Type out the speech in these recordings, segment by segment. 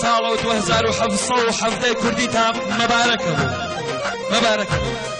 ساڵە و 2770 کوردی تا مەبارەکە بوو مەبارەکە بوو.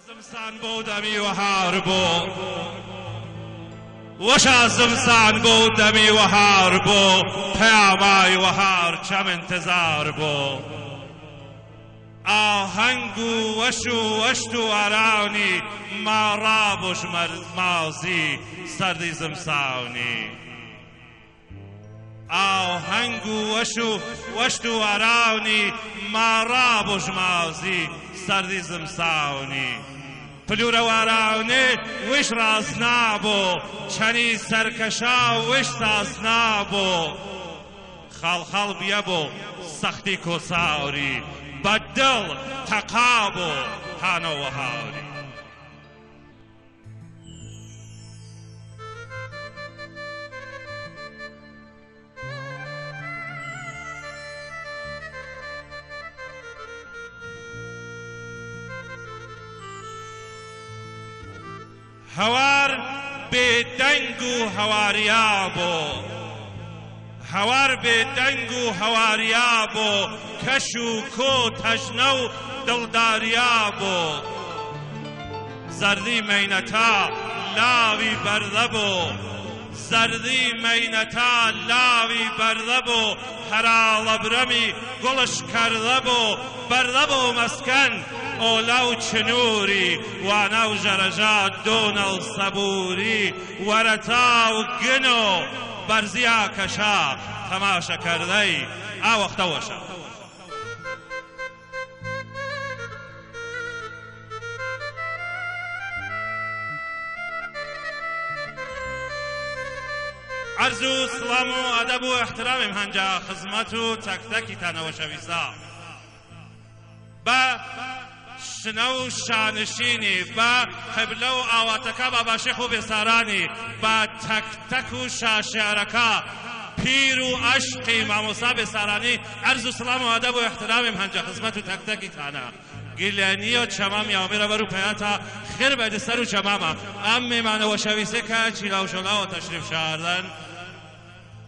زمستان بۆ دەمی وەهار بۆ وەشە زمستان بۆ دەمی وەهار بۆ پەیامای وەهار چەم انتظار بۆ آهنگ و وشت و ئارانی ماڕابۆ ژمەر مازی سەردی زمساونی ئاهەنگ و وەشت و ئارانی ماڕابۆ ژمازی سەردی زمساونی پلوورە وارانێ وش ڕاز نابۆ چەنی سەرکەشا وش ساز نابۆ خاڵخاڵ بیە بۆ سەختی کۆساوری بەدڵ تەقا بۆ هانەوە هاوری هەوار بێدەنگ و هەواریا بۆ هەوار بێدەنگ و هەواریا بۆ کەش و کۆ تەژنە و دڵداریا بۆ زەردی مەینەتا لاوی بەردە بۆ زەردی مەینەتا لاوی بەردە بۆ هەراڵە برەمی گوڵش کەردە بۆ بەردە بۆ مەسکەن ئۆلا و چنووری وانە و ژەرەژا دۆنە و سەبووری وەرەتا و گن و بەرزیا کەشا تەماشەکەردەی ئاوەختەوەشە عرض و سڵام و ئەدەب و احترامیم هەنجا خزمەت و تەک-تەکی تەنەوەشەویستە بە شنە و شانشینی بە قبلە و ئاواتەکە بە باشێخ و بێسارانی بە تەک-تەک و شاشیارەکە پیر و عەشقی مامۆستا بێسارانی عرض و سڵام و ئەدەب و احترامیم هەنجا خزمەت و تەک-تەکی تانە گیلێنی و چەمامی ئاومێرە بەر و پەیاتە خێر بەدە سەر و چەمامە ئەم میمانەوەشەویستێ کە چیلاوشۆلاوە تەشریف شاردن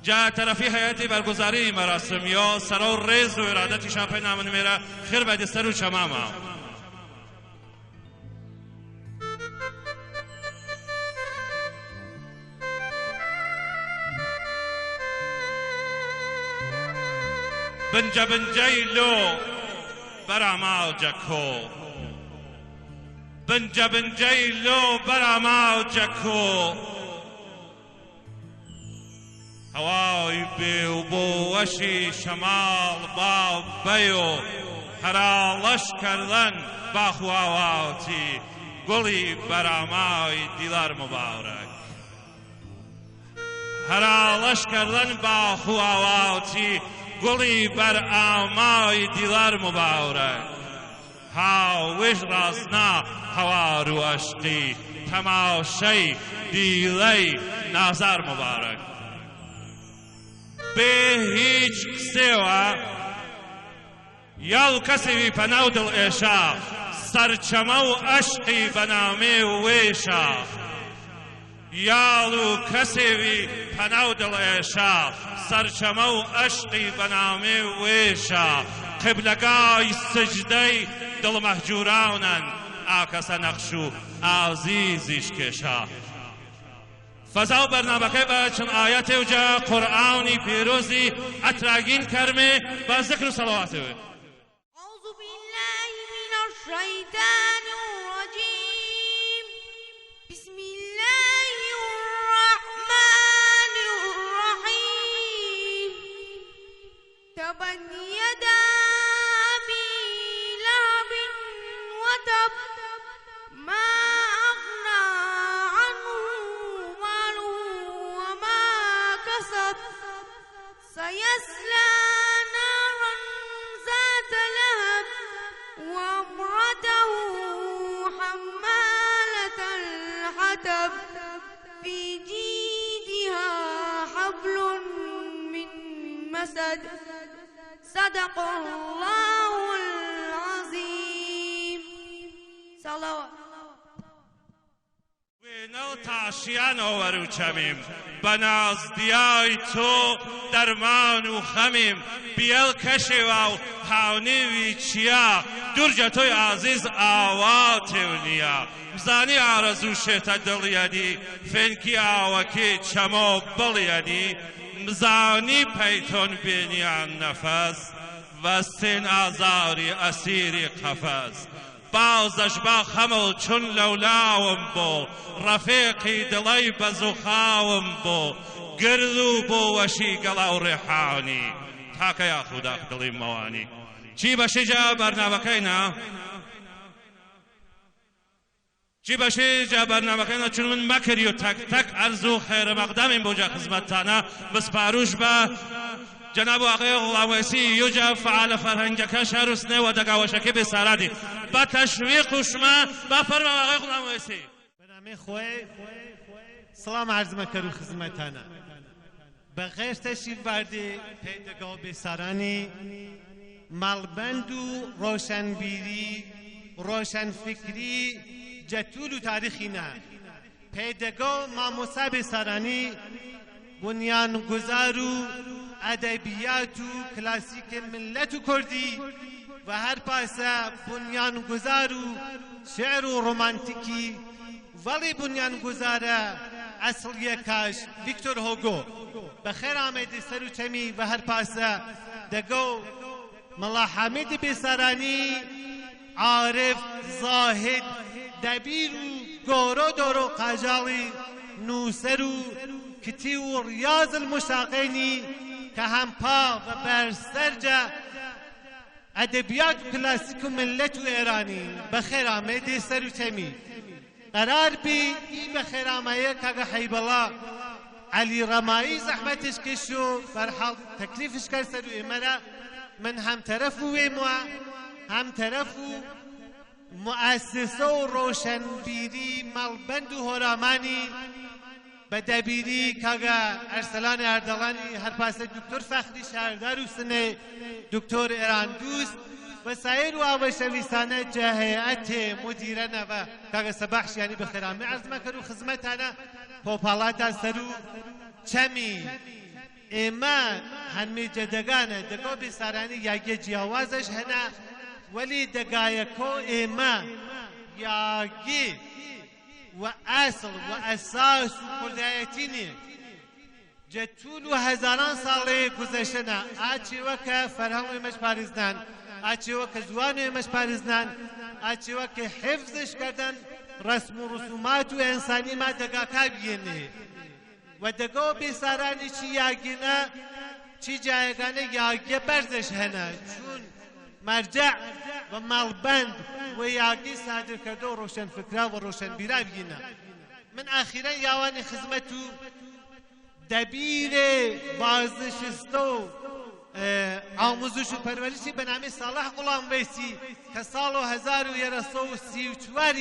جا طرفی هیئتی برگزاری مراسم یا سرا و ریز و ارادتی شاپای نامن میره خیر بده سر و چماما بنجای لو براما و جکو بنجای لو براما و جکو هوای بێ و بۆ وەشی شەماڵ باو بەیۆ هەراڵەش کردن باخواواوتی گوڵی بەرامای دیلار مبارەک هەراڵەش کردن باخواواوتی گوڵی بەرئامای دیلار مبارەک هاوش ڕازنا هەوار و عەشقی تەماشەی دیلەی نازار مبارەک بێ هیچ قسێوە یاڵ کەسێوی پەناو دڵ ئێشا سەرچەمە و عەشقی بەنامێ و وێشە یاڵ و کەسێوی پەناو دڵ ئێشا سەرچەمە و عەشقی بەنامێ و وێشە قبلەگای سجدەی دڵ مەهجوورانن ئاکەسە نەخش و ئازیزیش کێشە فەزاو بەرنامەکەی بە چەند ئایەتێ و جا قورئانی پیرۆزی ئەتراگین کەرمێ بە ذکر و سەڵەواتێ أعوذ بالله من الشيطان الرجيم بسم الله الرحمن الرحيم تبت يدا أبي لهب وتب ما أغنى عنه ماله وما كسب سيصلى نارا ذات لهب وامرأته حمالة الحطب في جيدها حبل من مسد صدق الله العظيم صلوات وێنە و تاشیانەوە وەروچەمیم بە نازدیای تۆ دەرمان و خەمیم بیەڵ کەشێوە و هاونێوی چیا دوورجە تۆی ئازیز ئاواتێ و نییە بزانی ئارەزوو شێتە دڵیەدی فێنکی ئاوەکێ چەمە و بڵیەدی بزانی پەیتۆن بێنیان نەفەس و سین آزاری اسیری قفز بازش با خمل چون لولاوم بو رفیقی دلی بزوخاوم بو گردو بو وشی گلاو ریحانی تاکه یا خدا دلی موانی چی باشی جا برنامه‌کینا چی باشی جا برنامه‌کینا چون من مکری و تک تک ارزو خیر مقدم بوجا خدمتانا بسپاروش با جناب آقای غلاویسی یوجا فعال فرهنگک شهرسنه و دگاوشکی بسارادی با تشویق شما با فرمان آقای غلاویسی بنامه خوی سلام عرض مکرو خدمتانا بغیر تشریف وردی پیدگاه بسارانی مالبند و روشنبیری روشنفکری جتول و تاریخی نه پیدگاه ماموسا بسارانی بنیانگذار و ادبیات و کلاسیک ملت و کردی و هر پاسه بنیانگذار و شعر و رومانتیکی ولی بنیانگذار اصلی کاش ویکتور هوگو بخیر آمدی سر و چمی و هر پاسه دگو ملا حمید بسرانی عارف زاهد دبیر و گورو دورو قاجالی نوسر و کتی و ریاض المشاقینی که هم پا و برسرجه ادبیات کلاسیک و ملت و ایرانی بخیر آمدی سر و چمی قرار بی ای بخیر آمده که حیب الله علی رمایی زحمتش کشو برحال تکلیفش کرد سر و ایمرا من هم طرف و هم طرف و مؤسسه و روشنبیری مالبند و هرامانی بدبیری کاغا ارسلان اردلانی هر پاسه دکتر فخری شهردار و سنه دکتر ایران دوست و سایر و آوشویستانه جهیت مدیرانه و کاغا سباحش یعنی بخیرامه عرض مکرو خدمتانه پوپالاتا سرو چمی ایمان هنمی جدگانه دگو بسارانی یاگی جیاوازش هنه ولی دگایکو ایمان یاگی و اصل و اساس و کردایتینی جتول و هزاران ساله گذشتنه آچی وکه فرهنگ و ایمش پاریزنن آچی وکه زوان و ایمش پاریزنن آچی وکه حفظش کردن رسم و رسومات و انسانی ما دگاکا بینه و دگو بیسارانی چی یاگینه چی جایگانه یاگی برزش هنه چون مرجع و مالبند و یاگی صادر کرده و روشن فکره و روشن بیرا بینه من اخیرا یاوانی خدمتو دبیر بازنشسته آموزش و پرورشی به نام صالح غلامویسی که سال 1334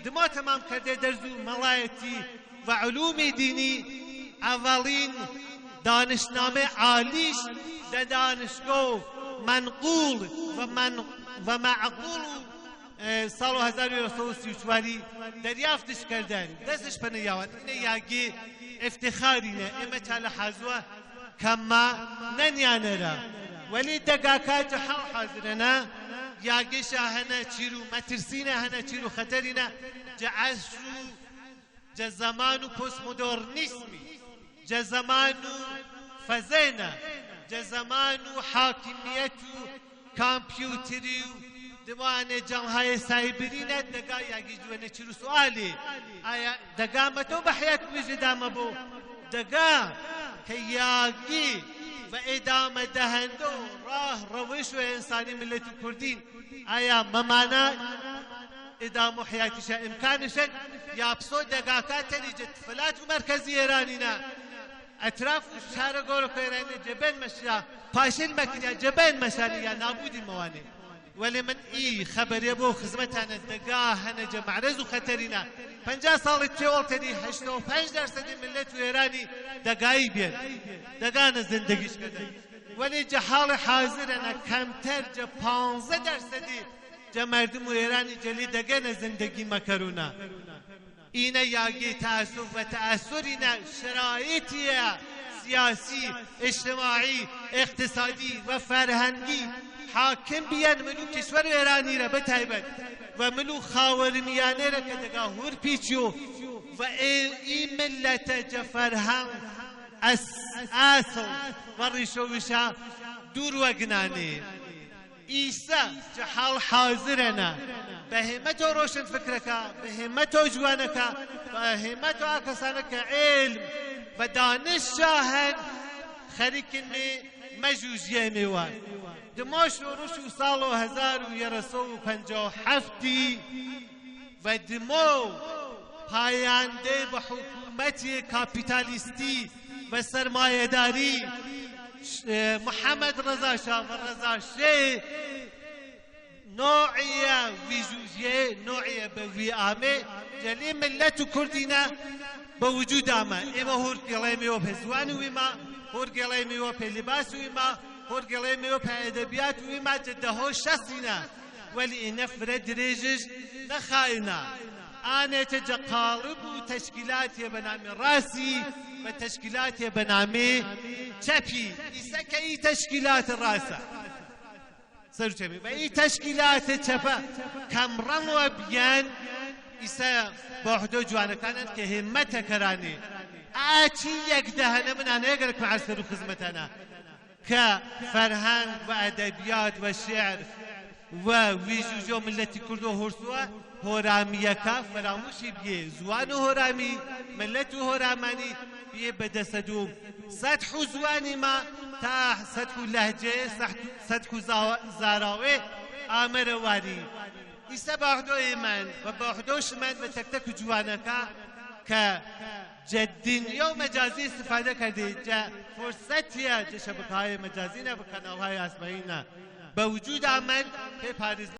دما تمام کرده در زو ملایتی و علوم دینی اولین دانشنامه عالیش در دانشگاه منقول و معقول سال 1334 دریافتش کردن دستش پنه یاوان اینه یاگی افتخارینه اما چال حزوه کما ننیانه را ولی دقاقا جحال حاضرنا یاگی شاهنه چیرو مترسینه هنه چیرو خطرینه جعشو جزمانو پوست مدرنیسمی جزمانو فزینه جزمانو حاکمیتو کامپیوتریو دوانه جمعهای سایبرینه دقا یاگی جوانه چیرو سوالی آیا دقا متو بحیات بجدام بو دقا که یاگی و ادامه دهنده راه روش و انسانی ملت کردین آیا ممانا ادامه حیاتش امکانشن یا بسو دقاقات تریجت فلات و مرکزی ایرانینا اطراف شهر گورو که ایرانی جبین مشیا پاشل مکنیا جبین مشانی یا نابودی موانی ولی من ای خبری بو خدمتانه دقا هنجا معرض و خطرینا 50 سال تیولتنی 85% ملت و ایرانی دقایی بین دقان زندگیش کردن ولی جهال حاضرنا کمتر جا 15% جا مردم و ایرانی جلی دقان زندگی مکرونا اینه یاگی تأثیر و تأثیرنا شرایطی سیاسی اجتماعی اقتصادی و فرهنگی حاکم بیان ملو کشور ایرانی را بتایبد و ملو خاورمیانه را که دگاه هور پیچو و ای ملت جفرهم اصل و ریشوشا دور و گنانه ئیسا جحال حاضرنا بهمت و روشن فکرکا بهمت و جوانکا بهمت و آکسانکا علم و دانش شاهن خەریکنێ مەجووزیە نێوان دما شۆڕش و ساڵ و 1957 و دمۆ پایاندێ بە حکوومەتی کاپیتالیستی و سەرمایەداری محەممەد ڕەزا شاه و ڕەزا شێ نوعية ويجوزية نوعية بويامة جلي ملة كردنا بوجود أما إما هور قلامي وبهزوان وإما هور قلامي وبلباس وإما هور قلامي وبأدبيات وإما جده شخصنا ولي نفرد ريجج نخاينا أنا تجقالب وتشكيلات بنامي راسي وتشكيلات بنامي شبي إسكي تشكيلات الراسة سرچمی و این تشکیلات چپا کمران و بیان ایسا باحدو جوانه کانند که همت کرانی آچی یک دهنه من آنه اگرک معسکر و خزمتانا که فرهنگ و ادبیات و شعر و ویجوجو ملتی کرد و هرسوه هورامیکا فراموشی بیه زوان و هورامی ملت و هورامانی بیه بدستوم سطح و زوانی ما تا سطح و لهجه سطح و زاراوه آمر واری ایسا باحدو ایمان و باحدوش من و تک تک جوانکا که جدینی و مجازی استفاده کرده جا فرصتیه جا شبکه های مجازی نه و کانال های اسمعی نه بوجود من که پاریز